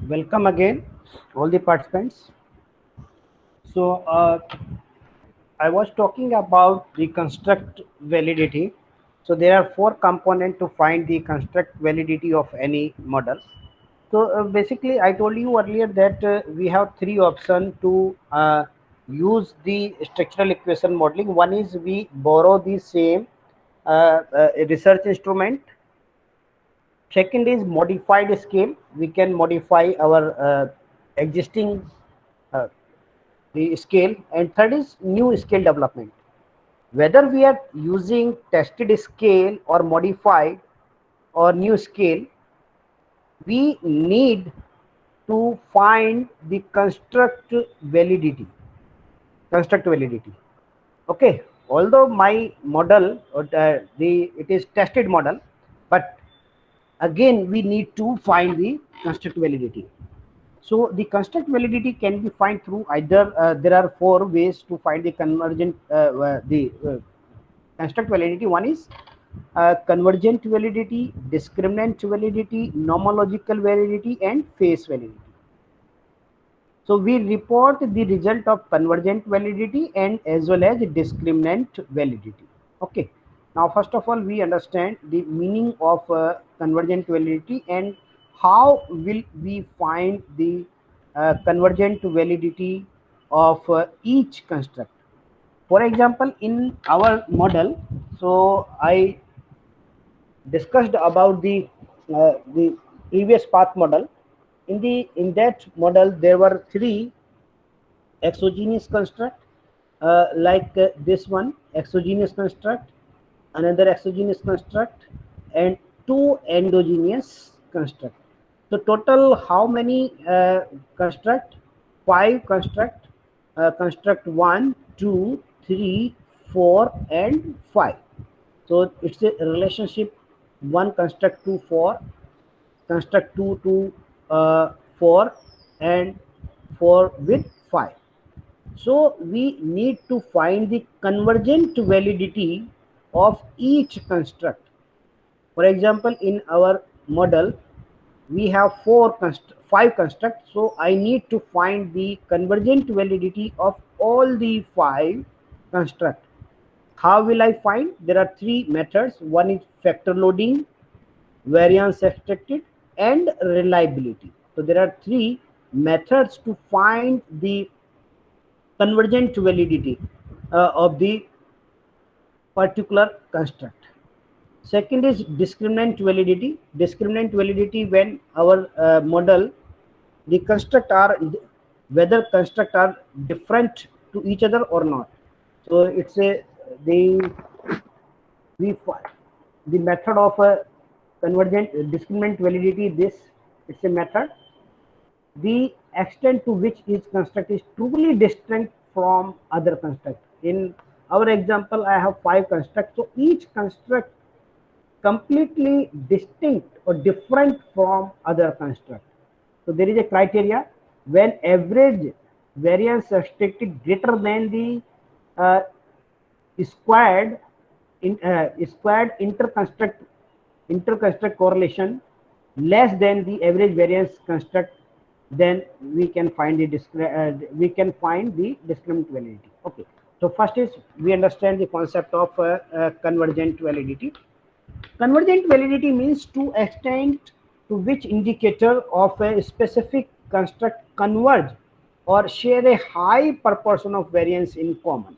Welcome again, all the participants. So, I was talking about the construct validity. So, there are four components to find the construct validity of any model. So, basically, I told you earlier that we have three options to use the structural equation modeling. One is we borrow the same research instrument. Second is modified scale. We can modify our existing uh, the scale. And third is new scale development. Whether we are using tested scale or modified or new scale, we need to find the construct validity. Okay, although my model the it is tested model, but again we need to find the construct validity. So the construct validity can be found through either there are four ways to find the convergent the construct validity. One is convergent validity, discriminant validity, nomological validity, and phase validity. So we report the result of convergent validity and as well as discriminant validity. Okay. Now, first of all, we understand the meaning of convergent validity and how will we find the convergent validity of each construct. For example, in our model, so I discussed about the previous path model. In that model, there were three exogenous construct like this one exogenous construct, another exogenous construct, and two endogenous construct. So total how many construct? Five construct. Construct 1, 2, 3, 4, and 5. So it's a relationship 1 construct to 4, construct 2 to 4, and 4 with 5. So we need to find the convergent validity of each construct. For example, in our model, we have five constructs. So I need to find the convergent validity of all the five constructs. How will I find? There are three methods. One is factor loading, variance extracted, and reliability. So there are three methods to find the convergent validity of the particular construct. Second is discriminant validity. Discriminant validity when our model the construct are whether construct are different to each other or not. So it's a the we the method of a convergent discriminant validity. This it's a method the extent to which each construct is truly distinct from other construct. In our example, I have five constructs, so each construct completely distinct or different from other construct. So there is a criteria when average variance restricted greater than the uh, squared squared interconstruct correlation less than the average variance construct, then we can find the discriminant validity. Okay, so first is we understand the concept of convergent validity. Convergent validity means to extent to which indicator of a specific construct converge or share a high proportion of variance in common.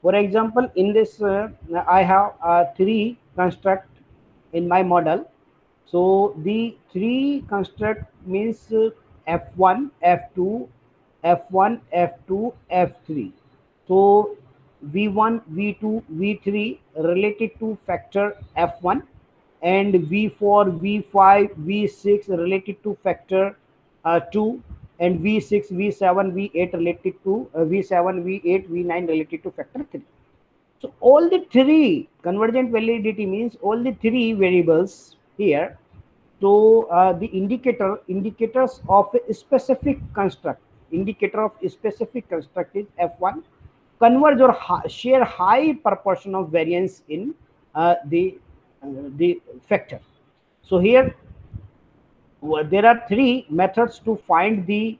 For example, in this, I have three construct in my model. So the three construct means F1, F2, F1, F2, F3. So V1, V2, V3 related to factor F1, and V4, V5, V6 related to factor 2, and V6, V7, V8 related to V7, V8, V9 related to factor 3. So all the three convergent validity means all the three variables here. So the indicators of a specific construct, indicator of a specific construct is F1, converge or share high proportion of variance in the factor. So here there are three methods to find the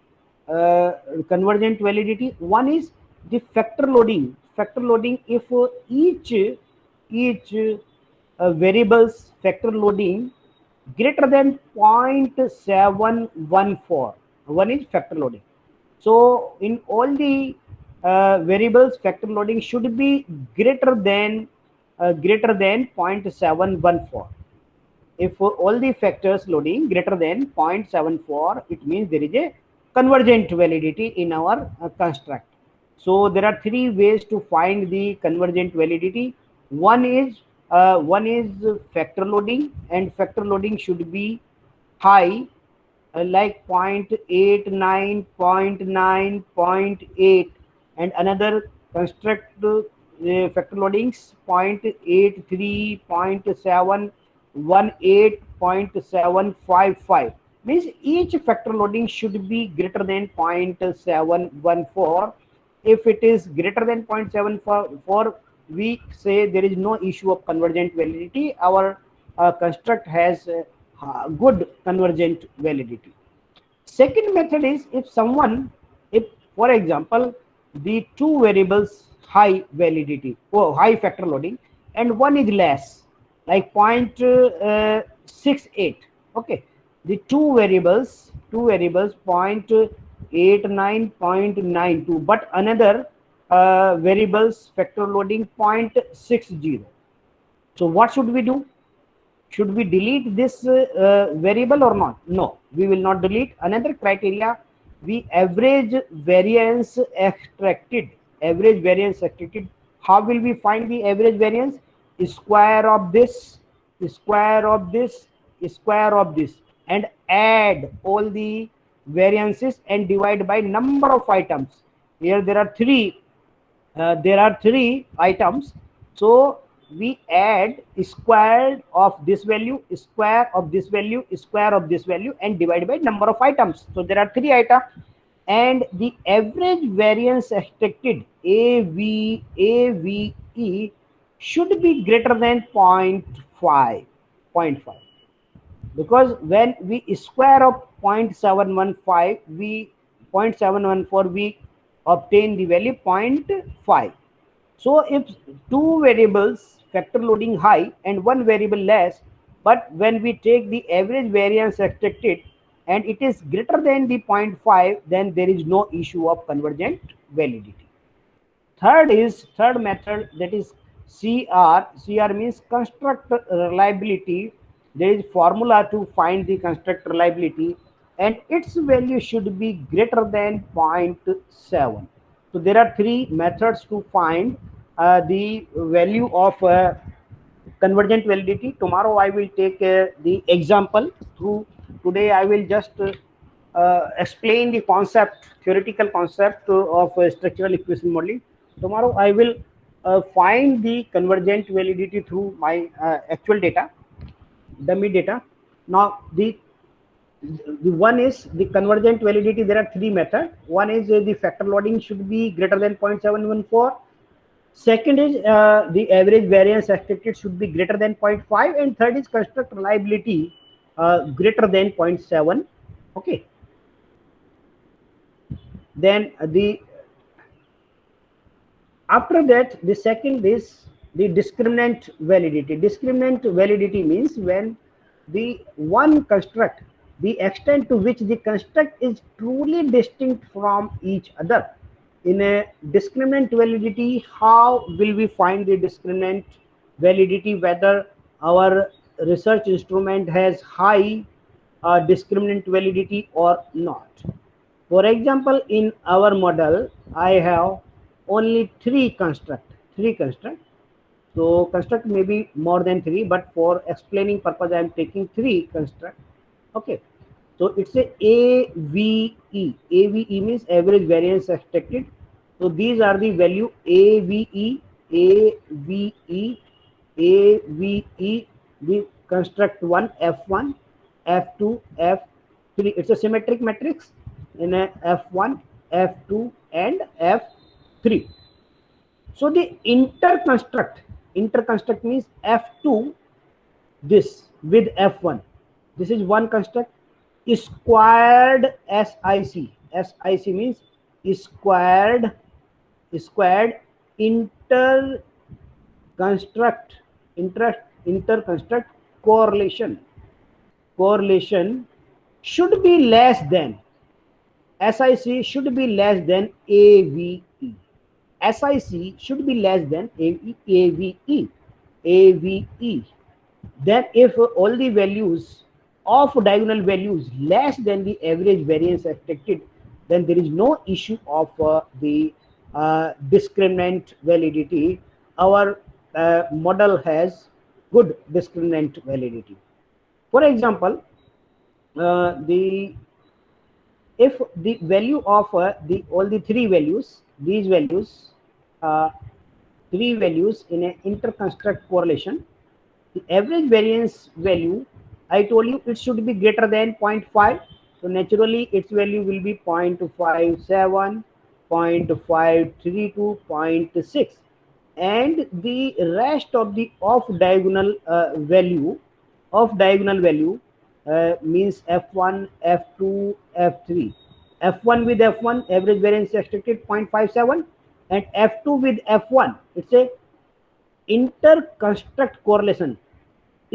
convergent validity. One is the factor loading. Factor loading, if each variables factor loading greater than 0.714. One is factor loading. So in all the variables, factor loading should be greater than 0.714. If all the factors loading greater than 0.74, it means there is a convergent validity in our construct. So there are three ways to find the convergent validity. One is factor loading, and factor loading should be high, like 0.89, 0.9, 0.8, and another construct factor loadings 0.83, 0.718, 0.755. Means each factor loading should be greater than 0.714. If it is greater than 0.74, we say there is no issue of convergent validity. Our construct has good convergent validity. Second method is if for example, the two variables high validity or high factor loading and one is less, like 0.68. Okay, the two variables 0.89, 0.92, but another variables factor loading 0.60. So what should we do? Should we delete this variable or not? No, we will not delete. Another criteria, we average variance extracted. How will we find the average variance? Square of this, square of this, square of this, and add all the variances and divide by number of items. Here there are three items. So we add square of this value, square of this value, square of this value, and divide by number of items. So there are three items, and the average variance expected AVE should be greater than 0.5, because when we square of 0.715, we 0.714, we obtain the value 0.5. So if two variables factor loading high and one variable less, but when we take the average variance expected and it is greater than the 0.5, then there is no issue of convergent validity. Third method, that is CR. CR means construct reliability. There is formula to find the construct reliability, and its value should be greater than 0.7. So there are three methods to find the value of convergent validity. Tomorrow I will take the example through. Today I will just explain the concept, theoretical concept of structural equation modeling. Tomorrow I will find the convergent validity through my actual data, dummy data. Now the one is the convergent validity. There are three methods. One is the factor loading should be greater than 0.714. Second is the average variance expected should be greater than 0.5, and third is construct reliability greater than 0.7. Okay. Then after that, the second is the discriminant validity. Discriminant validity means when the one construct, the extent to which the construct is truly distinct from each other. In a discriminant validity, how will we find the discriminant validity, whether our research instrument has high discriminant validity or not? For example, in our model, I have only three construct. So construct may be more than three, but for explaining purpose, I am taking three construct. Okay. So it's a AVE. AVE means average variance expected. So these are the value AVE, AVE, AVE, the construct one, F1, F2, F3. It's a symmetric matrix in a F1, F2, and F3. So the interconstruct means F2, this with F1. This is one construct. squared SIC. SIC means squared inter construct interconstruct correlation should be less than SIC should be less than AVE. SIC should be less than AVE. AVE. Then if all the values of diagonal values less than the average variance expected, then there is no issue of the discriminant validity. Our model has good discriminant validity. For example, the if the value of the all the three values, these values, uh, three values in an interconstruct correlation, the average variance value, I told you it should be greater than 0.5. So naturally its value will be 0.57, 0.532, 0.6. And the rest of the off diagonal value means F1, F2, F3. F1 with F1 average variance expected 0.57, and F2 with F1 it's a interconstruct correlation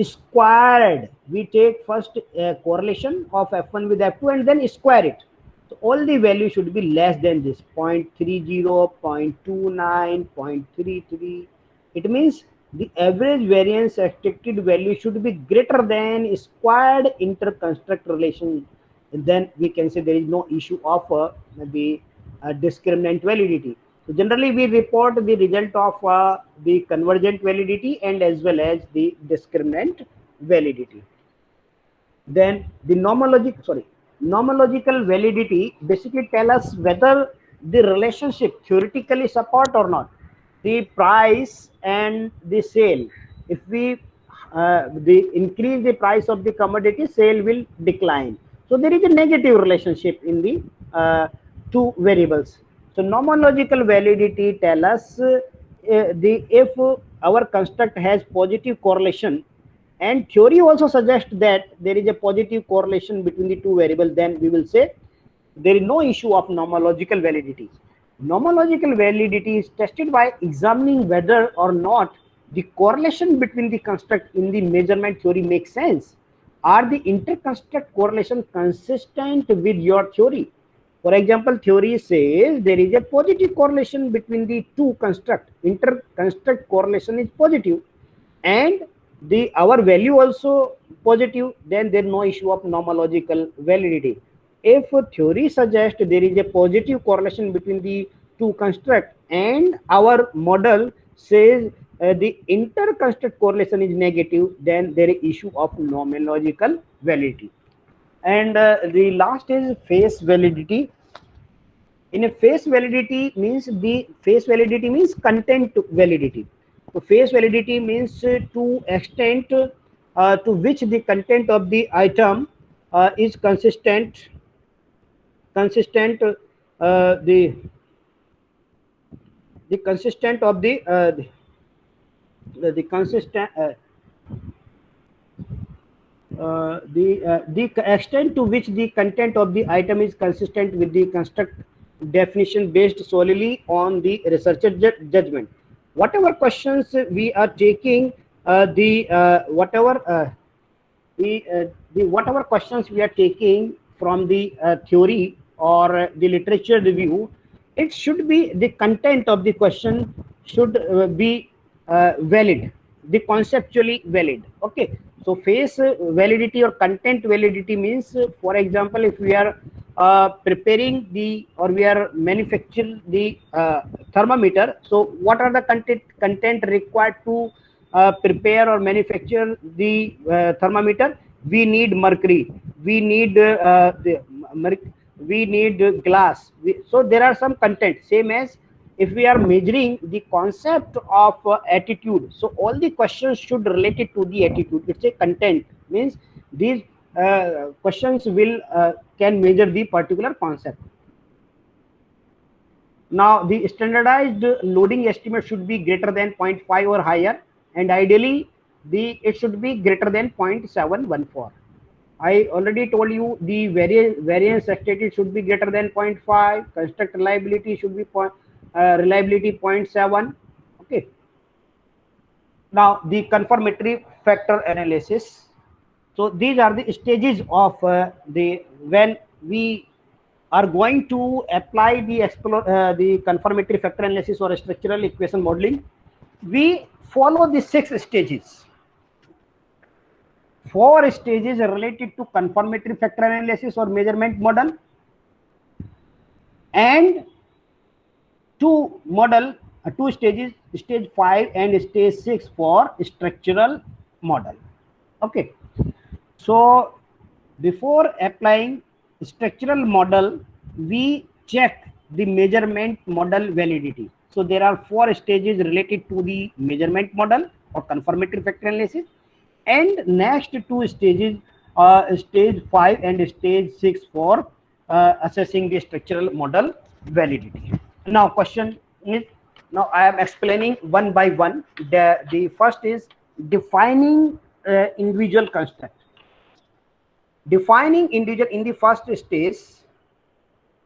squared. We take first correlation of F1 with F2 and then square it. So all the value should be less than this 0.30, 0.29, 0.33. It means the average variance expected value should be greater than squared interconstruct relation. And then we can say there is no issue of the discriminant validity. So generally we report the result of the convergent validity and as well as the discriminant validity. Then the nomological validity basically tell us whether the relationship theoretically support or not. The price and the sale. If we the increase the price of the commodity, sale will decline. So there is a negative relationship in the two variables. So nomological validity tell us the if our construct has positive correlation, and theory also suggests that there is a positive correlation between the two variables, then we will say there is no issue of nomological validity. Nomological validity is tested by examining whether or not the correlation between the construct in the measurement theory makes sense. Are the interconstruct correlation consistent with your theory? For example, theory says there is a positive correlation between the two construct. Interconstruct correlation is positive, and the our value also positive, then there is no issue of nomological validity. If theory suggests there is a positive correlation between the two construct and our model says the interconstruct correlation is negative, then there is issue of nomological validity. And the last is face validity. In a face validity means content validity. So face validity means to extent to which the content of the item is consistent the consistent of the consistent the extent to which the content of the item is consistent with the construct definition based solely on the researcher judgment. Whatever questions we are taking, the whatever questions we are taking from the theory or the literature review, it should be the content of the question should be valid, the conceptually valid. Okay, so face validity or content validity means, for example, if we are preparing the or we are manufacturing the thermometer, so what are the content required to prepare or manufacture the thermometer? We need mercury, we need we need glass. So there are some content. Same as if we are measuring the concept of attitude, so all the questions should relate it to the attitude. It's a content, means these questions will can measure the particular concept. Now the standardized loading estimate should be greater than 0.5 or higher, and ideally it should be greater than 0.714. I already told you the variance stated should be greater than 0.5. Construct reliability should be reliability 0.7. Okay. Now the confirmatory factor analysis. So these are the stages of the when we are going to apply the confirmatory factor analysis or structural equation modeling. We follow the 6 stages. 4 stages are related to confirmatory factor analysis or measurement model, and two stages, stage 5 and stage 6 for structural model. Okay, so before applying structural model, we check the measurement model validity. So there are 4 stages related to the measurement model or confirmatory factor analysis, and next 2 stages, stage 5 and stage 6 for assessing the structural model validity. Now question is, now I am explaining one by one. The first is defining individual construct. Defining individual in the first stage,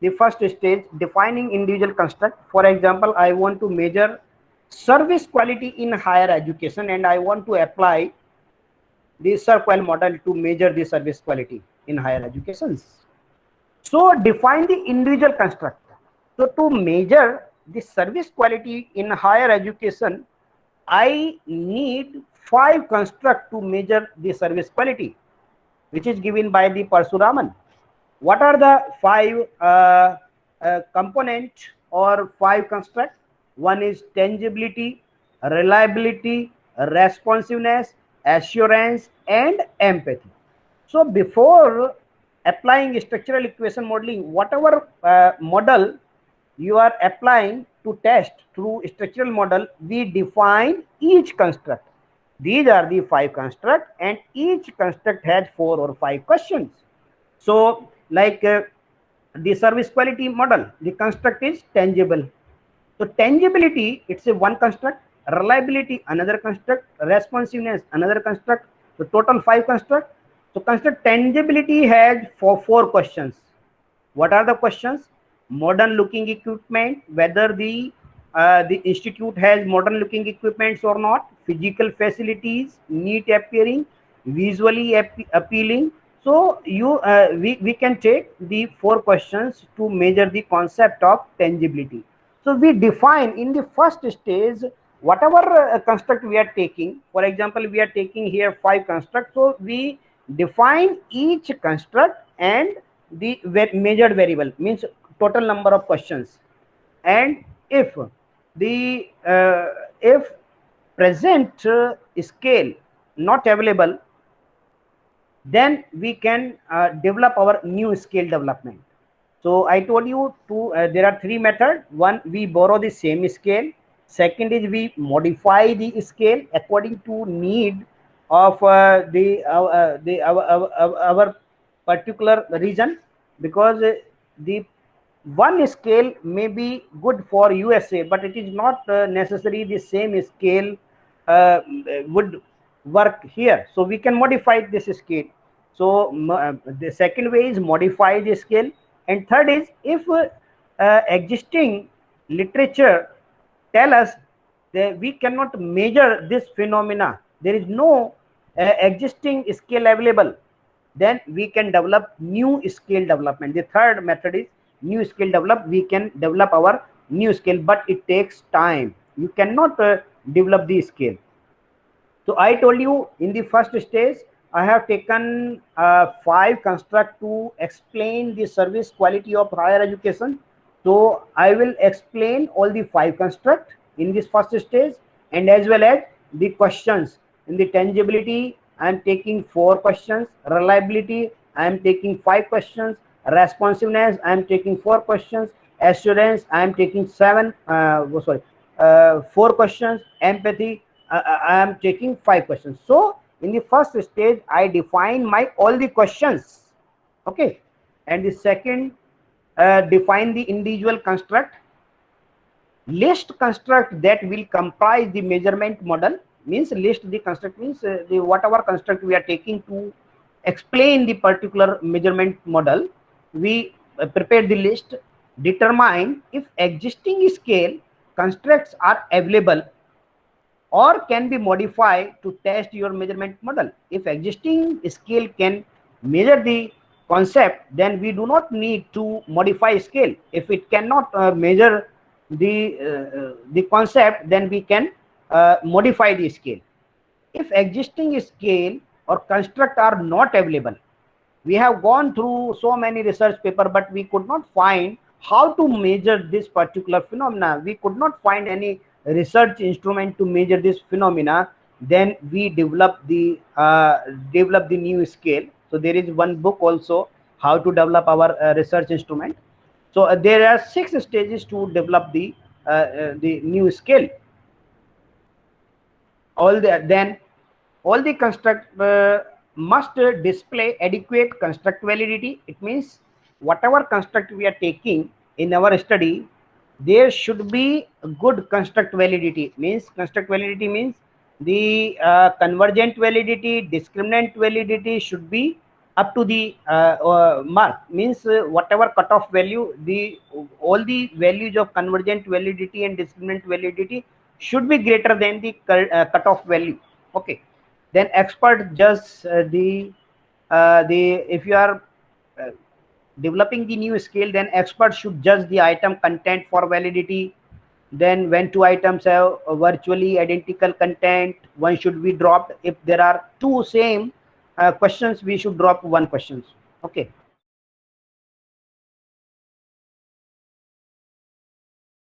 defining individual construct. For example, I want to measure service quality in higher education, and I want to apply the SERQUAL model to measure the service quality in higher educations. So define the individual construct. So to measure the service quality in higher education, I need 5 construct to measure the service quality, which is given by the Parshuraman. What are the 5 component or 5 construct? One is tangibility, reliability, responsiveness, assurance, and empathy. So before applying structural equation modeling, whatever model you are applying to test through structural model, we define each construct. These are the 5 construct, and each construct has 4 or 5 questions. So like the service quality model, the construct is tangible. So tangibility, it's a one construct. Reliability, another construct. Responsiveness, another construct. So total 5 construct. So construct tangibility has 4 questions. What are the questions? Modern looking equipment, whether the institute has modern looking equipments or not. Physical facilities, neat appearing, visually appealing. So we can take the 4 questions to measure the concept of tangibility. So we define in the first stage whatever construct we are taking. For example, we are taking here 5 constructs. So we define each construct and the measured variable, means total number of questions. And if the if present scale not available, then we can develop our new scale development. So I told you there are 3 methods. One, we borrow the same scale. Second is we modify the scale according to need of our particular region, because the one scale may be good for USA, but it is not necessary the same scale would work here. So we can modify this scale. So the second way is modify the scale, and third is if existing literature tell us that we cannot measure this phenomena, there is no existing scale available, then we can develop new scale development. The third method is new scale develop. We can develop our new scale, but it takes time. You cannot develop the scale. So I told you in the first stage, I have taken 5 construct to explain the service quality of higher education. So I will explain all the 5 construct in this first stage, and as well as the questions. In the tangibility, I am taking 4 questions. Reliability, I am taking 5 questions. Responsiveness, I am taking 4 questions. Assurance, I am taking 4 questions. Empathy, I am taking 5 questions. So in the first stage, I define my all the questions. Okay, and the second, define the individual construct. List construct that will comprise the measurement model, means list the construct, means the whatever construct we are taking to explain the particular measurement model, we prepare the list, determine if existing scale constructs are available or can be modified to test your measurement model. If existing scale can measure the concept, then we do not need to modify scale. If it cannot measure the concept, then we can modify the scale. If existing scale or construct are not available, we have gone through so many research paper, but we could not find how to measure this particular phenomena. We could not find any research instrument to measure this phenomena. Then we develop the new scale. So there is one book also, how to develop our research instrument. So there are 6 stages to develop the new scale. All the construct must display adequate construct validity. It means whatever construct we are taking in our study, there should be a good construct validity. Means construct validity means the convergent validity, discriminant validity should be up to the mark. Means whatever cutoff value, the all the values of convergent validity and discriminant validity should be greater than the cutoff value. Okay. Then expert judge the if you are uh, developing the new scale, then expert should judge the item content for validity. Then when two items have a virtually identical content, one should be dropped. If there are two same questions, we should drop one questions. Okay.